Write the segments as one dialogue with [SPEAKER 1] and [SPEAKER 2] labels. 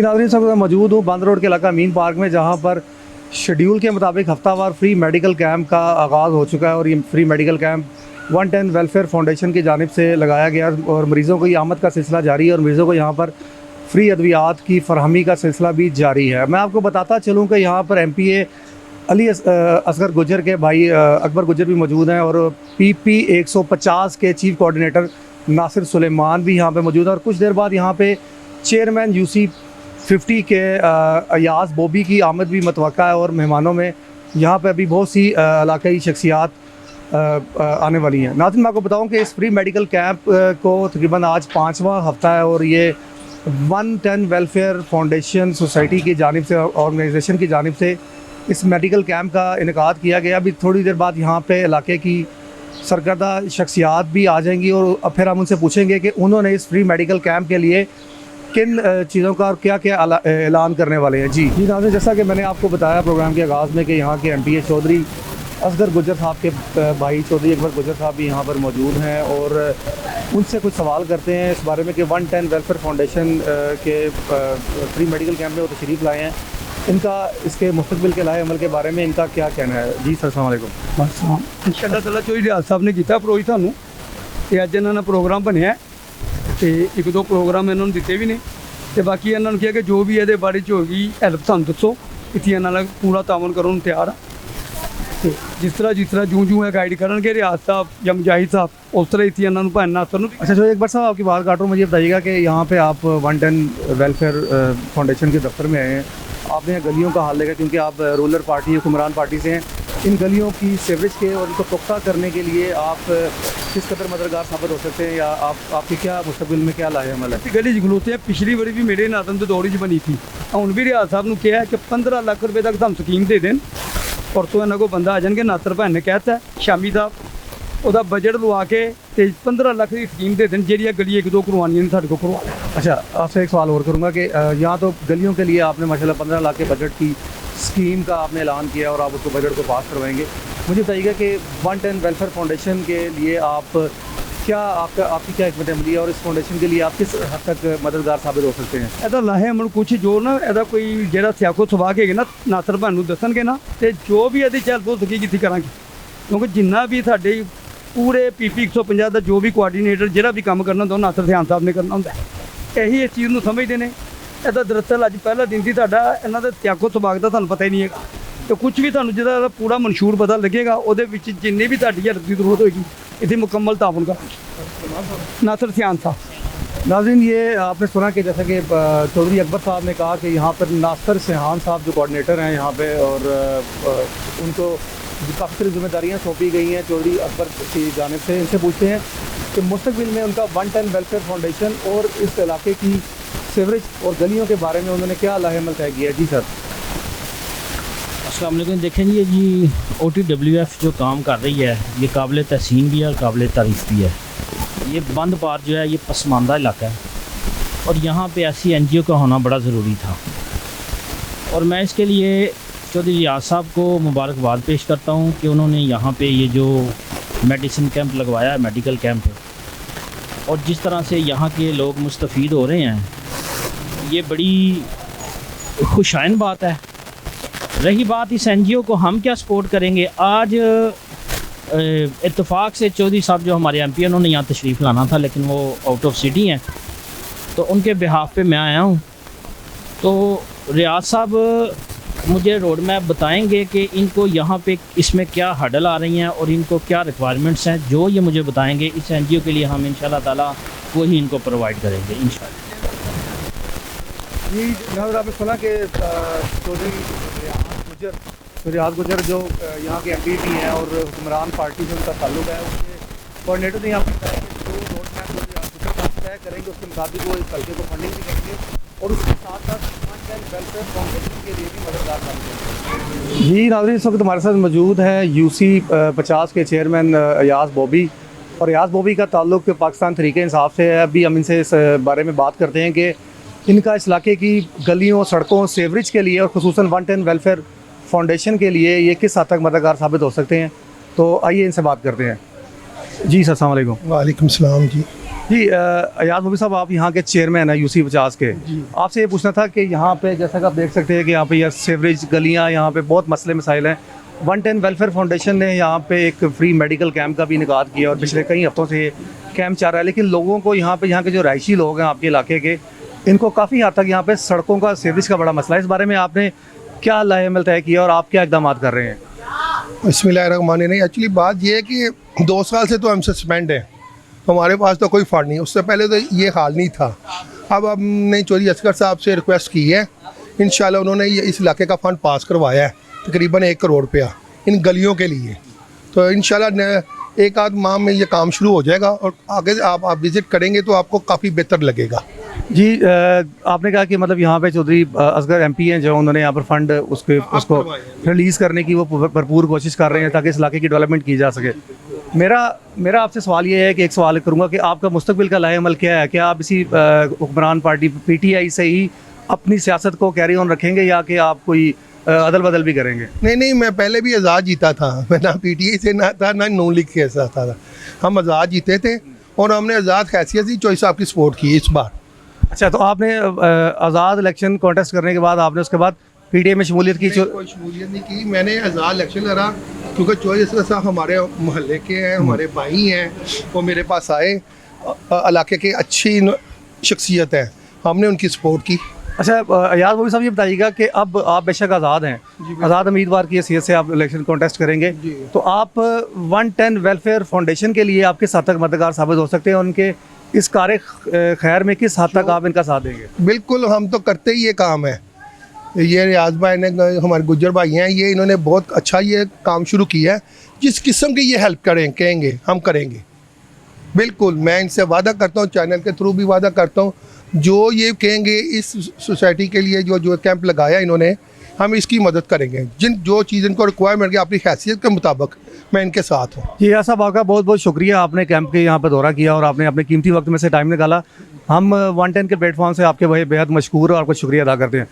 [SPEAKER 1] नाज़रीन, सब मौजूद हूँ बंद रोड के इलाका मीन पार्क में, जहाँ पर शेड्यूल के मुताबिक हफ्तावार फ्री मेडिकल कैंप का आगाज़ हो चुका है। और ये free medical camp 110 welfare foundation की जानिब से लगाया गया और मरीज़ों की आमद का सिलसिला जारी है और मरीज़ों को यहाँ पर फ्री अद्वियात की फरहमी का सिलसिला भी जारी है। मैं आपको बताता चलूँ कि यहाँ पर MPA अली असगर गुजर के भाई अकबर गुजर भी मौजूद हैं और PP 150 के चीफ कोऑर्डिनेटर नासिर सुलेमान भी यहाँ पे मौजूद है। और कुछ देर बाद यहाँ पे चेयरमैन UC 50 के अयाज बॉबी की आमद भी मतवक्का है और मेहमानों में यहाँ पे अभी बहुत सी इलाकाई शख्सियात आने वाली हैं। नाज़रीन, मैं आपको बताऊँ कि इस फ्री मेडिकल कैंप को तकरीबन आज 5वां हफ्ता है और ये 110 वेलफेयर फाउंडेशन सोसाइटी की जानिब से, ऑर्गेनाइजेशन की जानिब से इस मेडिकल कैंप का इनेकाद किया गया। अभी थोड़ी देर बाद यहाँ पे इलाके की सरकर्दा शख्सियात भी आ जाएंगी और फिर हम उनसे पूछेंगे कि उन्होंने इस फ्री मेडिकल कैंप के लिए किन चीज़ों का और क्या क्या ऐलान करने वाले हैं। जी नाज़रीन, जैसा कि मैंने आपको बताया प्रोग्राम के आगाज़ में कि यहाँ के MPA चौधरी असगर गुजर साहब के भाई चौधरी अकबर गुजर साहब भी यहाँ पर मौजूद हैं और उनसे कुछ सवाल करते हैं इस बारे में कि 110 वेलफेयर फाउंडेशन के फ्री मेडिकल कैंप में वो तशरीफ़ लाए हैं, इनका इसके मुस्तकबिल के लाए अमल के बारे में इनका क्या कहना है। जी सर, अस्सलाम वालेकुम।
[SPEAKER 2] अल्लाह ताला चौधरी रियाज साहब ने किया अप्रोच सानू ते अज इन्होंने प्रोग्राम बनया ते एक दो प्रोग्राम इन्होंने दिते भी ने ते बाकी इन्होंने कहा कि जो भी ये बारे च होगी हैल्प सानू दसो, इतनी इन्होंने पूरा तावन करो तैयार हाँ। तो जिस तरह जूँ है गाइड करेंगे रियाज साहब या मुजाहिद साहब, उस तरह इतनी इन्होंने भाई नासर।
[SPEAKER 1] अच्छा जो एक बार साहब आपकी बात काट रहा हूँ, मुझे बताइएगा कि यहाँ पे आप 110 वेलफेयर फाउंडेशन के दफ्तर में आए हैं, आपने यहाँ गलियों का हाल देखा क्योंकि आप रूलर पार्टी हुक्मरान पार्टी से हैं। इन गलियों की सीवरेज के और इनको पुख्ता करने के लिए आप किस कदर मददगार साबित हो सकते हैं या आपकी क्या मुस्तकबिल में क्या लाए अमल है?
[SPEAKER 2] गली खलोते हैं, पिछली बारी भी मेरे नातन तो दौड़ च बनी थी, हूँ भी रियाज साहब ने कहा कि 15 लाख रुपये तक हम स्कीम दे दें। परसों इन्होंने को बंदा आ जाएंगे, नातर भैन ने कहता शामी साहब ਉਹਦਾ बजट लवा के 15 लाख की स्कीम दे दें, जी गली एक दो करवानी है साढ़े को करवा।
[SPEAKER 1] अच्छा, आपसे एक सवाल और करूँगा कि यहाँ तो गलियों के लिए आपने माशाल्लाह 15 लाख के बजट की स्कीम का आपने ऐलान किया और आप उसको बजट को पास करवाएंगे। मुझे बताइएगा कि 110 वेलफेयर फाउंडेशन के लिए आप क्या आपकी क्या हिकमत अमली है और इस फाउंडेशन के लिए आप किस हद तक मददगार साबित हो सकते हैं?
[SPEAKER 2] ਇਹਦਾ ਲਾਹੇ ਅਮਲ ਕੁਛ ਜੋ ਨਾ ਇਹਦਾ ਕੋਈ ਜਿਹੜਾ ਸਿਆਕੋ ਸਵਾ ਕੇ ਨਾ ਨਾਸਰ ਭਾਨ ਨੂੰ ਦੱਸਣਗੇ ਨਾ ਤੇ ਜੋ ਵੀ ਇਹਦੀ ਚੱਲ ਹੋ ਸਕੀ ਕੀਤੀ ਕਰਾਂਗੇ, ਕਿਉਂਕਿ ਜਿੰਨਾ ਵੀ ਸਾਡੇ पूरे PP 150 का जो भी कोआर्डीनेटर ਜਿਹੜਾ भी काम करना ਹੁੰਦਾ ਉਹ ਨਾਸਰ ਸਿਆਨ ਸਾਹਿਬ ਨੇ ਕਰਨਾ ਹੁੰਦਾ। ਇਹੀ ਇਸ ਚੀਜ਼ ਨੂੰ ਸਮਝਦੇ ਨੇ। ਇਹਦਾ ਦਰਅਸਲ ਅੱਜ ਪਹਿਲਾ ਦਿਨ ਸੀ ਤੁਹਾਡਾ, ਇਹਨਾਂ ਦਾ ਤਿਆਗੋ ਸਵਾਗਤ ਦਾ ਤੁਹਾਨੂੰ ਪਤਾ ਹੀ ਨਹੀਂ ਹੈਗਾ ਤੇ ਕੁਝ ਵੀ ਤੁਹਾਨੂੰ ਜਿਹਦਾ ਪੂਰਾ ਮਨਸ਼ੂਰ ਪਤਾ ਲੱਗੇਗਾ ਉਹਦੇ ਵਿੱਚ ਜਿੰਨੀ ਵੀ ਤੁਹਾਡੀ ਹੈਲਪ ਦੀ ਜ਼ਰੂਰਤ ਹੋਏਗੀ इतनी मुकम्मल ताउन का। नासिर सियान साहब।
[SPEAKER 1] नाज़रीन, ये आपने सुना कि जैसा कि चौधरी अकबर साहब ने कहा कि यहाँ पर नासिर सियान साहब जो कोऑर्डिनेटर हैं यहाँ पे और उनको काफ़ी सारी जिम्मेदारियाँ सौंपी गई हैं चौधरी अकबर की जानिब से। इनसे पूछते हैं कि मुस्तकबिल में उनका 110 वेलफेयर फाउंडेशन और इस इलाके की सीवरेज और गलियों के बारे में उन्होंने क्या लाहेमल तय किया। जी सर।
[SPEAKER 3] अस्सलाम वालेकुम। देखें जी OTWF जो काम कर रही है ये काबिल तहसीन भी है और काबिल तारीफ़ भी है। ये बंद पार जो है ये पसमानदा इलाका है और यहाँ पे ऐसी NGO का होना बड़ा ज़रूरी था और मैं इसके लिए चौधरी रियाज साहब को मुबारकबाद पेश करता हूँ कि उन्होंने यहाँ पे ये जो मेडिसिन कैंप लगवाया है, मेडिकल कैंप, और जिस तरह से यहाँ के लोग मुस्तफ़ीद हो रहे हैं ये बड़ी खुशाइन बात है। रही बात इस NGO को हम क्या सपोर्ट करेंगे, आज इत्तेफाक से चौधरी साहब जो हमारे MP उन्होंने यहाँ तशरीफ़ लाना था लेकिन वो आउट ऑफ सिटी हैं, तो उनके बिहाफ पे मैं आया हूँ। तो रियाज साहब मुझे रोड मैप बताएंगे कि इनको यहाँ पे इसमें क्या हर्डल आ रही हैं और इनको क्या रिक्वायरमेंट्स हैं, जो ये मुझे बताएंगे इस NGO के लिए हम इंशाल्लाह ताला वही इनको प्रोवाइड करेंगे इंशाल्लाह।
[SPEAKER 1] जी जनाब, आपने सुना कि चौधरी रियाज गुजर जो यहाँ के MP भी हैं और हुक्मरान पार्टी से उनका ताल्लुक है, उनके कोऑर्डिनेटर ने यहाँ पर बताया कि जो रोड मैप तय करेंगे उसके मुताबिक वो इस हल्के को फंडिंग भी करेंगे और उसके साथ साथ 110 वेलफेयर फाउंडेशन के लिए भी मददगार करेंगे। जी नाज़रीन, इस वक्त हमारे साथ मौजूद है UC 50 के चेयरमैन अयाज बॉबी और अयाज बॉबी का ताल्लुक पाकिस्तान तहरीक इंसाफ से है। अभी हम इनसे इस बारे में बात करते हैं कि इनका इस इलाके की गलियों, सड़कों, सीवरेज के लिए और खुसूसन 110 वेलफेयर फाउंडेशन के लिए ये किस हद तक मददगार साबित हो सकते हैं। तो आइए इनसे बात करते हैं। जी सर, अस्सलाम वालेकुम।
[SPEAKER 4] वालेकुम सलाम जी।
[SPEAKER 1] जी अयाज मूवी साहब, आप यहाँ के चेयरमैन हैं यूसी 50 के। आपसे ये पूछना था कि यहाँ पे जैसा कि आप देख सकते हैं कि यहाँ पे यह सीवरेज गलियाँ, यहाँ पे बहुत मसले मसाइल हैं। 110 वेलफेयर फाउंडेशन ने यहाँ पे एक फ्री मेडिकल कैंप का भी इनेकाद किया और पिछले कई हफ्तों से ये कैंप चल रहा है, लेकिन लोगों को यहाँ के जो रहायशी लोग हैं आपके इलाके के, इनको काफ़ी हद तक यहाँ पे सड़कों का, सीवरेज का बड़ा मसला है। इस बारे में आपने क्या लाएमल तय किया और आप क्या इकदाम कर रहे हैं?
[SPEAKER 4] बिस्मिल्लाहिर्रहमानिर्रहीम। एक्चुअली बात ये है कि 2 साल से तो हम सस्पेंड हैं, हमारे पास तो कोई फंड नहीं। उससे पहले तो ये हाल नहीं था। अब हमने चौधरी असगर साहब से रिक्वेस्ट की है, इंशाल्लाह उन्होंने ये इस इलाके का फ़ंड पास करवाया है तकरीबन 1 करोड़ रुपया इन गलियों के लिए। तो इंशाल्लाह एक आध माह में ये काम शुरू हो जाएगा और आगे आप विज़िट करेंगे तो आपको काफ़ी बेहतर लगेगा।
[SPEAKER 1] जी आपने कहा कि मतलब यहाँ पे चौधरी असगर एमपी हैं जो उन्होंने यहाँ पर फंड उसको रिलीज़ करने की वो भरपूर कोशिश कर रहे हैं ताकि इस इलाके की डेवलपमेंट की जा सके। मेरा आपसे सवाल ये है कि एक सवाल करूँगा कि आपका मुस्तकबिल का लाएमल क्या है? क्या आप इसी हुक्मरान पार्टी PTI से ही अपनी सियासत को कैरी ऑन रखेंगे या कि आप कोई अदल बदल भी करेंगे?
[SPEAKER 4] नहीं, मैं पहले भी आज़ाद जीता था। मैं ना PTI से ना था ना नून लीग के साथ था। हम आज़ाद जीते थे और हमने आज़ाद हैसियत से चॉइस आपकी सपोर्ट की इस बार।
[SPEAKER 1] अच्छा, तो आपने आज़ाद इलेक्शन कॉन्टेस्ट करने के बाद आपने उसके बाद PTI में शमूलियत की?
[SPEAKER 4] कोई शमूलियत नहीं की, मैंने आज़ाद इलेक्शन लड़ा क्योंकि चौधरी असगर साहब हमारे मोहल्ले के हैं, हमारे भाई हैं। वो मेरे पास आए, इलाके के अच्छी शख्सियत है, हमने उनकी सपोर्ट की।
[SPEAKER 1] अच्छा अयाज मूवी साहब, ये बताइएगा कि अब आप बेशक आज़ाद हैं, आज़ाद उम्मीदवार की हैसियत से आप इलेक्शन कॉन्टेस्ट करेंगे, तो आप 110 वेलफेयर फाउंडेशन के लिए आप किस हद तक मददगार साबित हो सकते हैं? उनके इस कार्य खैर में किस हद तक आप इनका साथ देंगे?
[SPEAKER 4] बिल्कुल, हम तो करते ही ये काम है। ये रियाज भाई ने, हमारे गुज्जर भाई हैं, ये इन्होंने बहुत अच्छा ये काम शुरू किया है। जिस किस्म की ये हेल्प कहेंगे हम करेंगे। बिल्कुल, मैं इनसे वादा करता हूँ, चैनल के थ्रू भी वादा करता हूँ, जो ये कहेंगे इस सोसाइटी के लिए जो कैंप लगाया इन्होंने, हम इसकी मदद करेंगे। जो चीज़ इनको रिक्वायरमेंट है अपनी हैसियत के मुताबिक मैं इनके साथ हूँ।
[SPEAKER 1] जी साहब, आपका बहुत बहुत शुक्रिया, आपने कैंप के यहाँ पर दौरा किया और आपने अपने कीमती वक्त में से टाइम निकाला। हम 110 के प्लेटफॉर्म से आपके वही बेहद मशकूर और आपको शुक्रिया अदा करते हैं।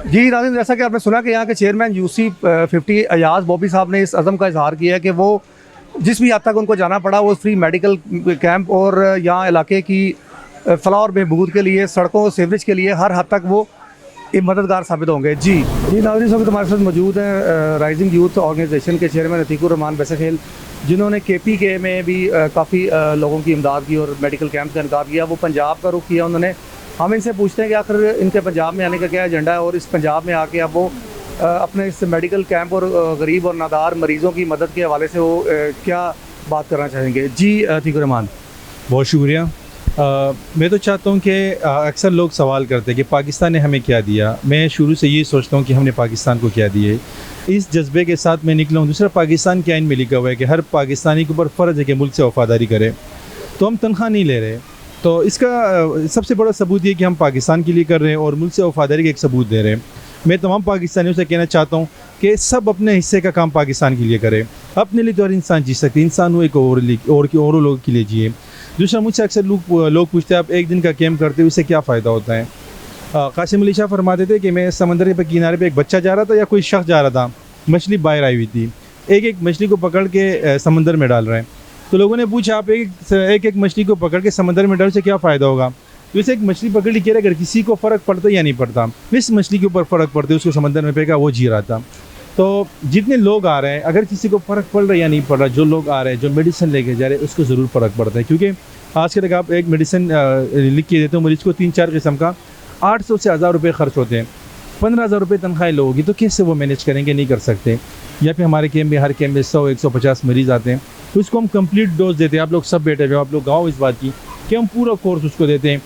[SPEAKER 1] जी नाज़रीन, जैसा कि आपने सुना कि यहाँ के चेयरमैन यूसी 50 अयाज बॉबी साहब ने इस अज़म का इजहार किया है कि वो जिस भी हद तक उनको जाना पड़ा वो फ्री मेडिकल कैंप और यहाँ इलाके की फलाह और बहबूद के लिए, सड़कों सीवरेज के लिए हर हद तक वो मददगार साबित होंगे। जी नाज़रीन, सब हमारे साथ मौजूद हैं राइजिंग यूथ ऑर्गेनाइजेशन के चेयरमैन अतीकुर रहमान बैसाखेल, जिन्होंने KPK में भी काफ़ी लोगों की इमदाद की और मेडिकल कैंप का इनकार किया। वो पंजाब का रुख किया उन्होंने। हम इनसे पूछते हैं कि आखिर इनके पंजाब में आने का क्या एजेंडा है और इस पंजाब में आके अब वो अपने इस मेडिकल कैंप और गरीब और नादार मरीज़ों की मदद के हवाले से वो क्या बात करना चाहेंगे। जी अतीकुर रहमान,
[SPEAKER 5] बहुत शुक्रिया। मैं तो चाहता हूँ कि अक्सर लोग सवाल करते हैं कि पाकिस्तान ने हमें क्या दिया। मैं शुरू से ये सोचता हूँ कि हमने पाकिस्तान को क्या दिए। इस जज्बे के साथ मैं निकला हूँ। दूसरा, पाकिस्तान के आइन में लिखा हुआ है कि हर पाकिस्तानी के ऊपर फ़र्ज़ है कि मुल्क से वफ़ादारी करे। तो हम तनख्वाह नहीं ले रहे, तो इसका सबसे बड़ा सबूत ये कि हम पाकिस्तान के लिए कर रहे हैं और मुल्क से वफ़ादारी का एक सबूत दे रहे हैं। मैं तमाम पाकिस्तानियों से कहना चाहता हूँ कि सब अपने हिस्से का काम पाकिस्तान के लिए करें। अपने लिए तो हर इंसान जी सकते, इंसान वो एक और लोगों के लिए जिए। दूसरा, मुझसे अक्सर लोग पूछते हैं आप एक दिन का कैंप करते हो, उससे क्या फ़ायदा होता है? कासिम अली शाह फरमाते थे कि मैं समंदर के किनारे पे एक बच्चा जा रहा था या कोई शख्स जा रहा था, मछली बाहर आई हुई थी, एक मछली को पकड़ के समंदर में डाल रहे हैं। तो लोगों ने पूछा आप एक मछली को पकड़ के समंदर में डालने से क्या फ़ायदा होगा? तो इसे एक मछली पकड़ ली, अगर किसी को फ़र्क पड़ता या नहीं पड़ता, इस मछली के ऊपर फ़र्क पड़ते, उसको समंदर में फेंका, वो जी रहा था। तो जितने लोग आ रहे हैं, अगर किसी को फ़र्क पड़ रहा है या नहीं पड़ रहा, जो लोग आ रहे हैं, जो मेडिसिन लेके जा रहे हैं, उसको ज़रूर फ़र्क पड़ता है। क्योंकि आज के तक आप एक मेडिसिन लिख के देते हो मरीज़ को 3-4 किस्म का, 800 से 1000 रुपये ख़र्च होते हैं। 15,000 रुपये तनख्वाह लोगी तो कैसे वो मैनेज करेंगे? नहीं कर सकते। या फिर हमारे कैंप में, हर कैंप में 100-150 मरीज़ आते हैं, तो उसको हम कंप्लीट डोज देते हैं। आप लोग सब बैठे हुए, आप लोग गाओ इस बात की कि हम पूरा कोर्स उसको देते हैं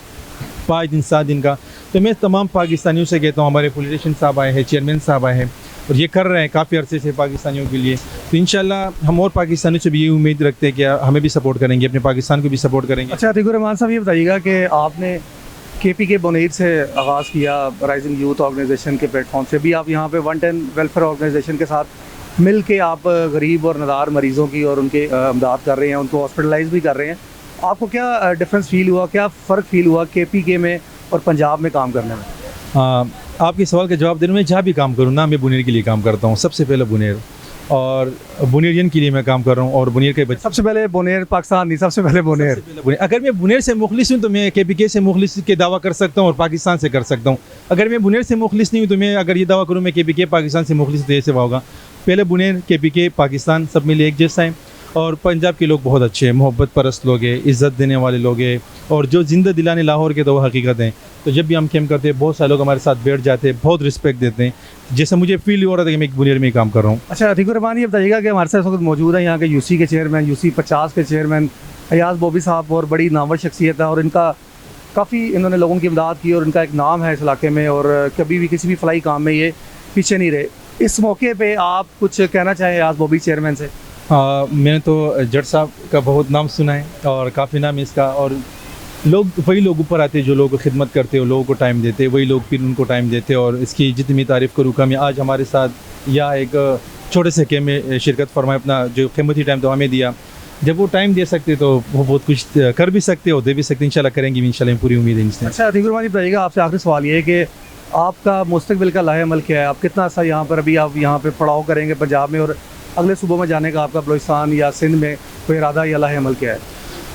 [SPEAKER 5] 5 दिन 7 दिन का। तो मैं तमाम पाकिस्तानियों से कहता हूँ, हमारे पॉलिटिशियन साहब आए हैं, चेयरमैन साहब आए हैं और ये कर रहे हैं काफ़ी अरसे से पाकिस्तानियों के लिए। तो इंशाल्लाह हम और पाकिस्तानियों से भी ये उम्मीद रखते हैं कि हमें भी सपोर्ट करेंगे, अपने पाकिस्तान को भी सपोर्ट करेंगे।
[SPEAKER 1] अच्छा अतीकुर रहमान साहब, ये बताइएगा कि आपने KPK बोनेर से आगाज़ किया, राइजिंग यूथ ऑर्गेनाइजेशन के प्लेटफॉर्म से भी आप यहाँ पे 110 वेलफेयर ऑर्गेनाइजेशन के साथ मिल के आप गरीब और नादार मरीज़ों की और उनके इमदाद कर रहे हैं, उनको हॉस्पिटलाइज भी कर रहे हैं। आपको क्या डिफरेंस फील हुआ, क्या फ़र्क फील हुआ KPK में और पंजाब में काम करने में?
[SPEAKER 5] आपके सवाल का जवाब देने में जहाँ भी काम करूँ ना, मैं बुनेर के लिए काम करता हूँ। सबसे पहले बुनेर, और बुनेरियन के लिए मैं काम कर रहा हूँ और बुनेर के बच्चे
[SPEAKER 1] सबसे पहले बोनेर पाकिस्तान नहीं, सबसे पहले बोनेर।
[SPEAKER 5] अगर मैं बुनेर से मुखलिस हूँ तो मैं KPK से मुखलिस के दावा कर सकता हूँ और पाकिस्तान से कर सकता हूँ। अगर मैं बुनेर से मुखलिस नहीं हूँ तो मैं अगर ये दावा करूँ मैं KPK पाकिस्तान से मुखलिस तो ऐसे होगा। पहले बुनेर, KPK, पाकिस्तान सब मिले एक जैसा है। और पंजाब के लोग बहुत अच्छे हैं, मोहब्बत परस्त लोग हैं, इज़्ज़त देने वाले लोग हैं और जो ज़िंदा दिलाने लाहौर के तो वो हकीकत हैं। तो जब भी हम कैम्प करते हैं बहुत सारे लोग हमारे साथ बैठ जाते हैं, बहुत रिस्पेक्ट देते हैं, जैसे मुझे फील हो रहा था कि मैं एक बुनेर में ही काम कर रहा हूँ।
[SPEAKER 1] अच्छा अतीकुर रहमान, ये बताइएगा कि हमारे साथ इस वक्त मौजूद है यहाँ के UC के चेयरमैन, UC 50 के चेयरमैन अयाज बॉबी साहब, और बड़ी नामवर शख्सियत है और इनका काफ़ी इन्होंने लोगों की इमदाद की और इनका एक नाम है इस इलाके में और कभी भी किसी भी फलाई काम में ये पीछे नहीं रहे। इस मौके पे आप कुछ कहना चाहें अयाज बॉबी चेयरमैन से?
[SPEAKER 5] मैंने तो जट साहब का बहुत नाम सुना है और काफ़ी नाम है इसका, और वही लोग ऊपर आते हैं जो लोगों को खिदमत करते हैं, लोगों को टाइम देते हैं, वही लोग फिर उनको टाइम देते हैं और इसकी जितनी तारीफ़ करूँ कम। आज हमारे साथ या एक छोटे से कैम्प में शिरकत फरमाए, अपना जो कीमती टाइम तो हमें दिया। जब वो टाइम दे सकते तो वो बहुत कुछ कर भी सकते हो, दे भी सकते, इंशाल्लाह करेंगे, इंशाल्लाह पूरी उम्मीद है इनसे।
[SPEAKER 1] अच्छा अतीकुर रहमान, बताइएगा आपसे आखिरी सवाल ये है कि आपका मुस्तकबिल का लाहे अमल क्या है? आप कितना सा यहाँ पर अभी आप यहाँ पे पड़ाव करेंगे पंजाब में और अगले सूबों में जाने का आपका बलूचिस्तान या सिंध में कोई इरादा या लाहे अमल क्या है?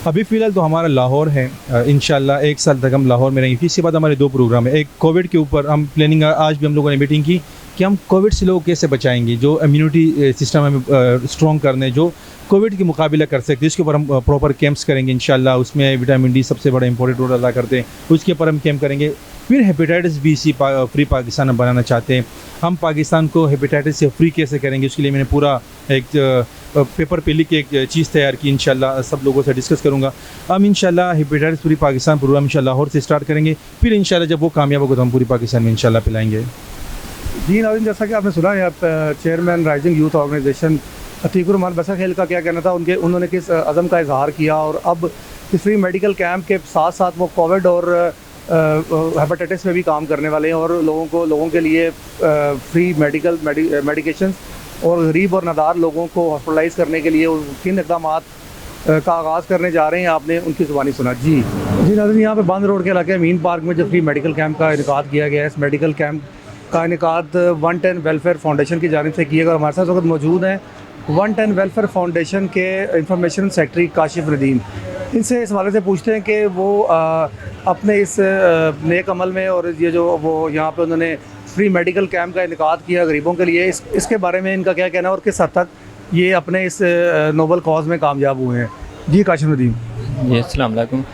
[SPEAKER 5] अभी फ़िलहाल तो हमारा लाहौर है, इंशाल्लाह 1 साल तक हम लाहौर में रहेंगे। फिर इसके बाद हमारे 2 प्रोग्राम है। एक कोविड के ऊपर हम प्लानिंग, आज भी हम लोगों ने मीटिंग की कि हम कोविड से लोग कैसे बचाएंगे, जो इम्यूनिटी सिस्टम हमें स्ट्रॉन्ग करने, जो कोविड के मुकाबला कर सकते हैं, इसके ऊपर हम प्रॉपर कैंप्स करेंगे इंशाल्लाह। उसमें विटामिन डी सबसे बड़ा इंपॉर्टेंट रोल अदा करते हैं, उसके ऊपर हम कैंप करेंगे। फिर hepatitis B C free Pakistan हम बनाना चाहते हैं। हम पाकिस्तान को हेपेटाइटिस से फ्री कैसे करेंगे, उसके लिए मैंने पूरा एक पेपर पे लिख के एक चीज़ तैयार की, इंशाल्लाह सब लोगों से डिस्कस करूँगा। हम इंशाल्लाह हेपेटाइटिस फ्री पाकिस्तान प्रोग्राम इंशाल्लाह लाहौर से स्टार्ट करेंगे, फिर इंशाल्लाह जब वो कामयाब होगा तो हम पूरी पाकिस्तान में इंशाल्लाह पिलाएंगे।
[SPEAKER 1] जी नाज़रीन, जैसा कि आपने सुना है chairman rising youth organisation Atiqur Rahman Basakhel का क्या कहना था, उन्होंने किस अज़म का इजहार किया और अब इस फ्री मेडिकल कैंप के साथ साथ वो कोविड और हेपेटाइटिस में भी काम करने वाले हैं और लोगों के लिए फ्री मेडिकेशन और गरीब और नादार लोगों को हॉस्पिटलाइज करने के लिए किन इक़दाम का आगाज़ करने जा रहे हैं, आपने उनकी ज़ुबानी सुना। जी नाज़रीन, यहाँ पे बांद रोड के इलाके मीन पार्क में जो फ्री मेडिकल कैंप का इनेकाद किया गया है, इस मेडिकल कैंप का इनेकाद 110 वेलफेयर फाउंडेशन की जानिब से किया गया। हमारे साथ वक्त मौजूद हैं 110 वेलफेयर फाउंडेशन के इंफॉर्मेशन सेक्रेटरी काशिफ नदीम। इनसे इस हवाले से पूछते हैं कि वो अपने इस नेक अमल में और ये जो वो यहाँ पे उन्होंने फ्री मेडिकल कैंप का इनेकाद किया गरीबों के लिए, इसके बारे में इनका क्या कहना है और किस हद तक ये अपने इस नोबल कॉज में कामयाब हुए हैं। जी काशिफ नदीम।
[SPEAKER 6] जी अस्सलाम वालेकुम।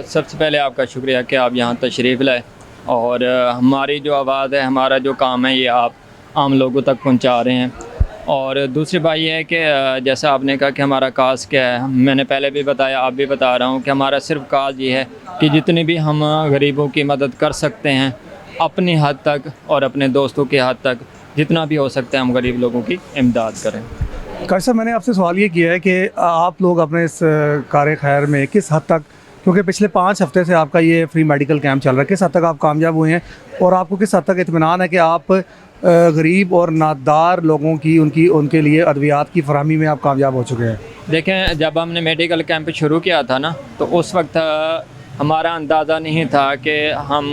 [SPEAKER 6] सबसे पहले आपका शुक्रिया कि आप यहाँ तशरीफ़ लाए और हमारी जो आवाज़ है, हमारा जो काम है, ये आप आम लोगों तक पहुँचा रहे हैं। और दूसरी बात यह है कि जैसा आपने कहा कि हमारा काज क्या है, मैंने पहले भी बताया, आप भी बता रहा हूँ कि हमारा सिर्फ काज ये है कि जितनी भी हम गरीबों की मदद कर सकते हैं अपनी हद तक और अपने दोस्तों की हद तक जितना भी हो सकता है हम गरीब लोगों की इमदाद करें।
[SPEAKER 1] काशिफ साहब, मैंने आपसे सवाल ये किया है कि आप लोग अपने इस कार खैर में किस हद तक, क्योंकि पिछले 5 हफ्ते से आपका ये फ्री मेडिकल कैंप चल रहा है, किस हद तक आप कामयाब हुए हैं और आपको किस हद तक इत्मीनान है कि आप गरीब और नादार लोगों की उनके लिए अद्वियात की फरहमी में आप कामयाब हो चुके हैं?
[SPEAKER 6] देखें, जब हमने मेडिकल कैंप शुरू किया था ना, तो उस वक्त हमारा अंदाज़ा नहीं था कि हम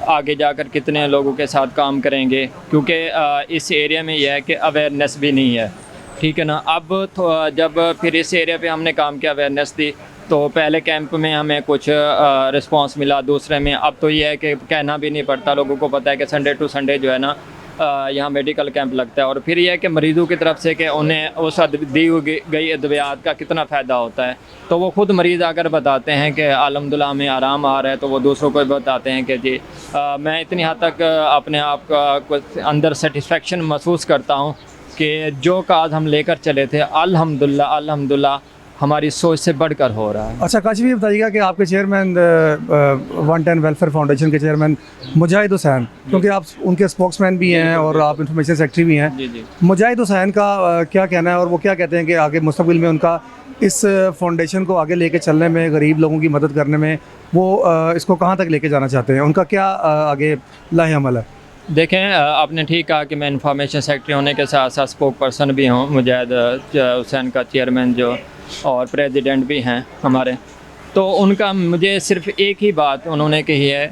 [SPEAKER 6] आगे जाकर कितने लोगों के साथ काम करेंगे, क्योंकि इस एरिया में यह है कि अवेयरनेस भी नहीं है, ठीक है ना। अब तो जब फिर इस एरिया पे हमने काम किया, अवेयरनेस दी, तो पहले कैंप में हमें कुछ रिस्पांस मिला, दूसरे में अब तो ये है कि कहना भी नहीं पड़ता, लोगों को पता है कि संडे टू संडे जो है ना यहाँ मेडिकल कैंप लगता है। और फिर यह है कि मरीज़ों की तरफ से कि उन्हें उस दी गई अद्वियात का कितना फ़ायदा होता है, तो वो ख़ुद मरीज़ आकर बताते हैं कि अल्हम्दुलिल्लाह हमें आराम आ रहा है, तो वो दूसरों को भी बताते हैं कि जी मैं इतनी हद तक अपने आप का कुछ अंदर सेटिस्फेक्शन महसूस करता हूँ कि जो काज हम लेकर चले थे अल्हम्दुलिल्लाह हमारी सोच से बढ़कर हो रहा है।
[SPEAKER 1] अच्छा काशिफ, ये बताइएगा कि आपके चेयरमैन 110 वेलफेयर फाउंडेशन के चेयरमैन मुजाहिद हुसैन, क्योंकि आप उनके स्पोक्समैन भी हैं और आप इंफॉर्मेशन सेक्रेटरी भी हैं,
[SPEAKER 6] जी।
[SPEAKER 1] मुजाहिद हुसैन का क्या कहना है और वो क्या कहते हैं कि आगे मुस्तकबिल में उनका इस फाउंडेशन को आगे लेके चलने में, गरीब लोगों की मदद करने में, वो इसको कहाँ तक लेके जाना चाहते हैं, उनका क्या आगे लाहे अमल है?
[SPEAKER 6] देखें, आपने ठीक कहा कि मैं इंफॉर्मेशन सेक्रेटरी होने के साथ साथ स्पोक पर्सन भी हूँ, मुजाहिद हुसैन का चेयरमैन जो और प्रेसिडेंट भी हैं हमारे। तो उनका मुझे सिर्फ एक ही बात उन्होंने कही है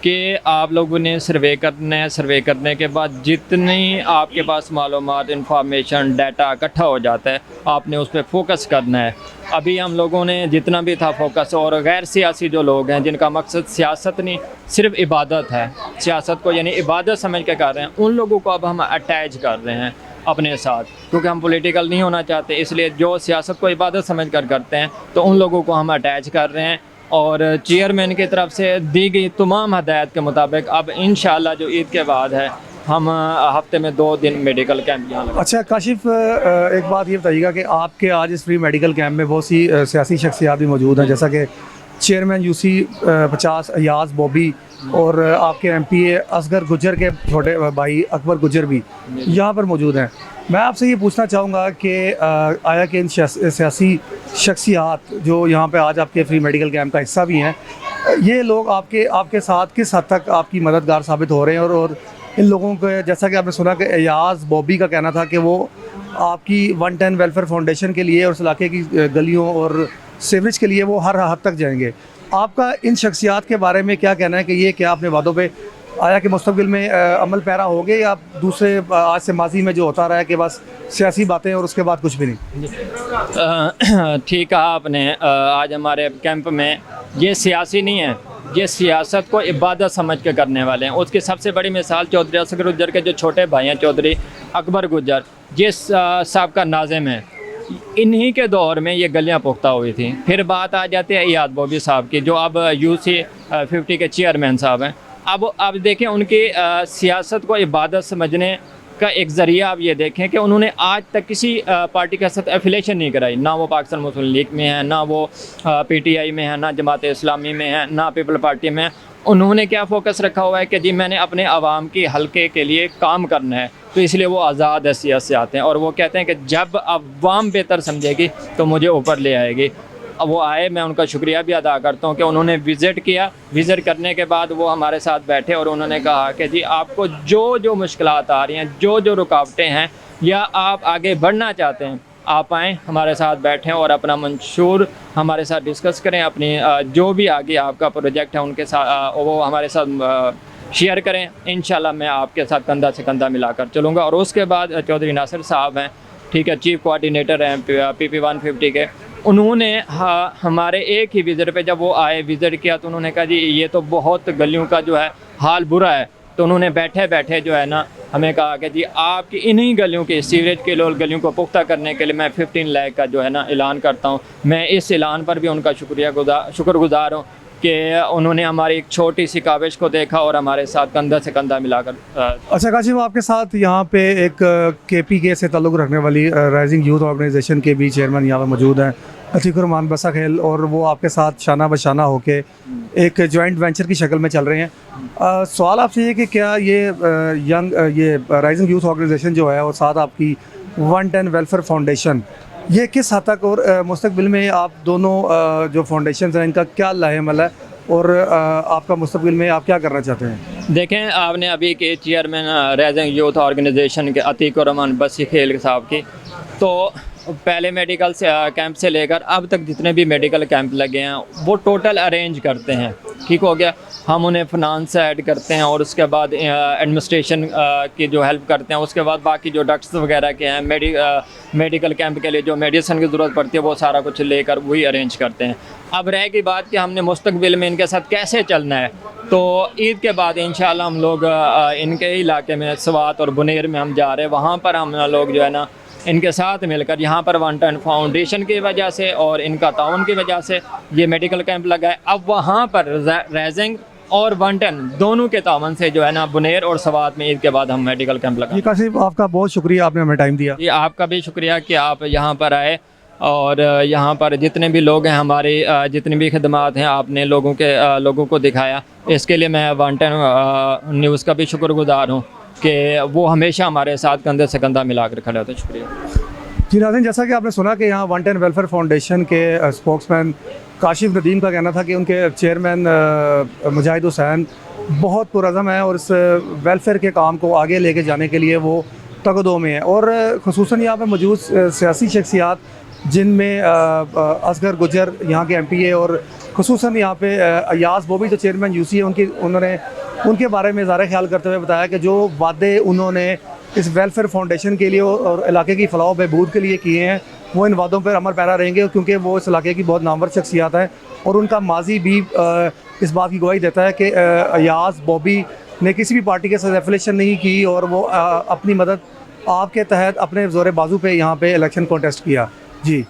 [SPEAKER 6] कि आप लोगों ने सर्वे करना है। सर्वे करने के बाद जितनी आपके पास मालूमात, इंफॉर्मेशन, डाटा इकट्ठा हो जाता है, आपने उस पर फोकस करना है। अभी हम लोगों ने जितना भी था फोकस, और गैर सियासी जो लोग हैं जिनका मकसद सियासत नहीं सिर्फ इबादत है, सियासत को यानी इबादत समझ के कर रहे हैं, उन लोगों को अब हम अटैच कर रहे हैं अपने साथ, क्योंकि हम पॉलिटिकल नहीं होना चाहते। इसलिए जो सियासत को इबादत समझ कर करते हैं तो उन लोगों को हम अटैच कर रहे हैं। और चेयरमैन की तरफ से दी गई तमाम हदायत के मुताबिक अब इंशाल्लाह जो ईद के बाद है, हम हफ्ते में 2 दिन मेडिकल कैंप यहाँ लगा।
[SPEAKER 1] अच्छा काशिफ, एक बात ये बताइएगा कि आपके आज इस फ्री मेडिकल कैंप में बहुत सी सियासी शख्सियात भी मौजूद हैं, जैसा कि चेयरमैन UC 50 अयाज बॉबी और आपके MPA असगर गुजर के छोटे भाई अकबर गुजर भी यहाँ पर मौजूद हैं। मैं आपसे ये पूछना चाहूँगा कि आया कि इन सियासी शख्सियात जो यहाँ पे आज आपके फ्री मेडिकल कैंप का हिस्सा भी हैं, ये लोग आपके साथ किस हद तक आपकी मददगार साबित हो रहे हैं? और इन लोगों को, जैसा कि आपने सुना कि अयाज बॉबी का कहना था कि वो आपकी 110 वेलफेयर फाउंडेशन के लिए और इस इलाके की गलियों और सीवरेज के लिए वो हर हद तक जाएंगे। आपका इन शख्सियात के बारे में क्या कहना है कि ये क्या अपने वादों पे आया कि मुस्तकबिल में अमल पैरा हो गए, या दूसरे आज से माजी में जो होता रहा है कि बस सियासी बातें और उसके बाद कुछ भी नहीं?
[SPEAKER 6] ठीक कहा आपने। आज हमारे कैंप में ये सियासी नहीं है, ये सियासत को इबादत समझ के करने वाले हैं। उसकी सबसे बड़ी मिसाल चौधरी असगर गुजर के जो छोटे भाई हैं चौधरी अकबर गुजर, जिस साहब का नाज़िम है, इन्हीं के दौर में ये गलियां पुख्ता हुई थी। फिर बात आ जाती है अयाज बॉबी साहब की, जो अब UC 50 के चेयरमैन साहब हैं। अब देखें उनकी सियासत को इबादत समझने का एक ज़रिया आप ये देखें कि उन्होंने आज तक किसी पार्टी के साथ एफिलेशन नहीं कराई। ना वो पाकिस्तान मुस्लिम लीग में है, ना वो PTI में है, ना जमात इस्लामी में है, ना पीपल पार्टी में। उन्होंने क्या फोकस रखा हुआ है कि जी मैंने अपने आवाम की हल्के के लिए काम करना है, तो इसलिए वो आज़ाद हैसियत से आते हैं। और वो कहते हैं कि जब अवाम बेहतर समझेगी तो मुझे ऊपर ले आएगी। अब वो आए, मैं उनका शुक्रिया भी अदा करता हूँ कि उन्होंने विज़िट किया। विज़िट करने के बाद वो हमारे साथ बैठे और उन्होंने कहा कि जी आपको जो जो मुश्किलात आ रही हैं, जो जो रुकावटें हैं, या आप आगे बढ़ना चाहते हैं, आप आएँ हमारे साथ बैठें और अपना मंशूर हमारे साथ डिस्कस करें। अपनी जो भी आगे आपका प्रोजेक्ट है उनके साथ वो हमारे साथ शेयर करें। इंशाल्लाह मैं आपके साथ कंधा से कंधा मिलाकर चलूँगा। और उसके बाद चौधरी नासिर साहब हैं, ठीक है, चीफ कोऑर्डिनेटर हैं PP 150 के। उन्होंने हमारे एक ही विज़िट पे जब वो आए, विज़िट किया, तो उन्होंने कहा जी ये तो बहुत गलियों का जो है हाल बुरा है। तो उन्होंने बैठे बैठे जो है ना हमें कहा कि जी आपकी इन्हीं गलियों के सीवरेज के लोग गलियों को पुख्ता करने के लिए मैं 15 लाख का जो है ना ऐलान करता हूँ। मैं इस ऐलान पर भी उनका शुक्रगुज़ार हूँ कि उन्होंने हमारी एक छोटी सी काविश को देखा और हमारे साथ कंधा से कंधा मिलाकर।
[SPEAKER 1] अच्छा काशिफ, आपके साथ यहाँ पे एक KPK से ताल्लुक़ रखने वाली राइजिंग यूथ ऑर्गेनाइजेशन के भी चेयरमैन यहाँ पर मौजूद हैं, अतीकुर-रहमान बसा खेल, और वो आपके साथ शाना बशाना होके एक जॉइंट वेंचर की शक्ल में चल रहे हैं। सवाल आपसे ये कि क्या ये राइजिंग यूथ ऑर्गेनाइजेशन जो है और साथ आपकी 110 वेलफेयर फाउंडेशन, ये किस हद तक और मुस्तकबिल में आप दोनों जो फाउंडेशन हैं इनका क्या लाहेमल है, और आपका मुस्तकबिल में आप क्या करना चाहते हैं?
[SPEAKER 6] देखें, आपने अभी के चेयरमैन राइजिंग यूथ ऑर्गेनाइजेशन के अतीकुर-रहमान बसी खेल साहब की, तो पहले मेडिकल से कैंप से लेकर अब तक जितने भी मेडिकल कैंप लगे हैं वो टोटल अरेंज करते हैं। ठीक हो गया, हम उन्हें फिनांस ऐड करते हैं और उसके बाद एडमिनिस्ट्रेशन की जो हेल्प करते हैं। उसके बाद बाकी जो डॉक्टर्स वगैरह के हैं, मेडिकल कैंप के लिए जो मेडिसिन की ज़रूरत पड़ती है वो सारा कुछ लेकर वही अरेंज करते हैं। अब रह गई बात कि हमने मुस्तकबिल में इनके साथ कैसे चलना है, तो ईद के बाद इंशाल्लाह हम लोग इनके इलाके में स्वात और बुनेर में हम जा रहे हैं। वहाँ पर हम लोग जो है ना इनके साथ मिलकर यहाँ पर 110 फाउंडेशन की वजह से और इनका ताउन की वजह से ये मेडिकल कैंप लगा है। अब वहाँ पर राइजिंग और 110 दोनों के तावन से जो है ना बुनेर और स्वात में ईद के बाद हम मेडिकल कैंप लगा।
[SPEAKER 1] जी काशिफ, आपका बहुत शुक्रिया, आपने हमें टाइम दिया।
[SPEAKER 6] जी आपका भी शुक्रिया कि आप यहाँ पर आए, और यहाँ पर जितने भी लोग हैं, हमारी जितनी भी खदमात हैं, आपने लोगों को दिखाया। इसके लिए मैं 110 न्यूज़ का भी शुक्रगुजार हूँ कि वो हमेशा हमारे साथ कंधे से कंधा मिलाकर खड़े होते हैं। शुक्रिया।
[SPEAKER 1] जी नाज़रीन, जैसा कि आपने सुना कि यहाँ 110 वेलफेयर फाउंडेशन के स्पोक्समैन काशिफ नदीम का कहना था कि उनके चेयरमैन मुजाहिद हुसैन बहुत पुरज़म है और इस वेलफेयर के काम को आगे लेके जाने के लिए वो तगदो में है। और ख़ुसूसन यहाँ पर मौजूद सियासी शख्सियात जिनमें असगर गुजर यहाँ के MPA और खुसूसन यहाँ पे अयाज बॉबी जो चेयरमैन यूसी है उन्होंने उनके बारे में इज़हार ख्याल करते हुए बताया कि जो वादे उन्होंने इस वेलफेयर फाउंडेशन के लिए और इलाके की फलाह बहबूद के लिए किए हैं वो इन वादों पर अमल पैरा रहेंगे, क्योंकि वो इस इलाके की बहुत नामवर शख्सियात हैं और उनका माजी भी इस बात की गवाही देता है कि अयाज बॉबी ने किसी भी पार्टी के साथ एफिलेशन नहीं की और वो अपनी मदद आपके तहत अपने ज़ोर बाजू पे यहाँ पे इलेक्शन कॉन्टेस्ट किया। जी।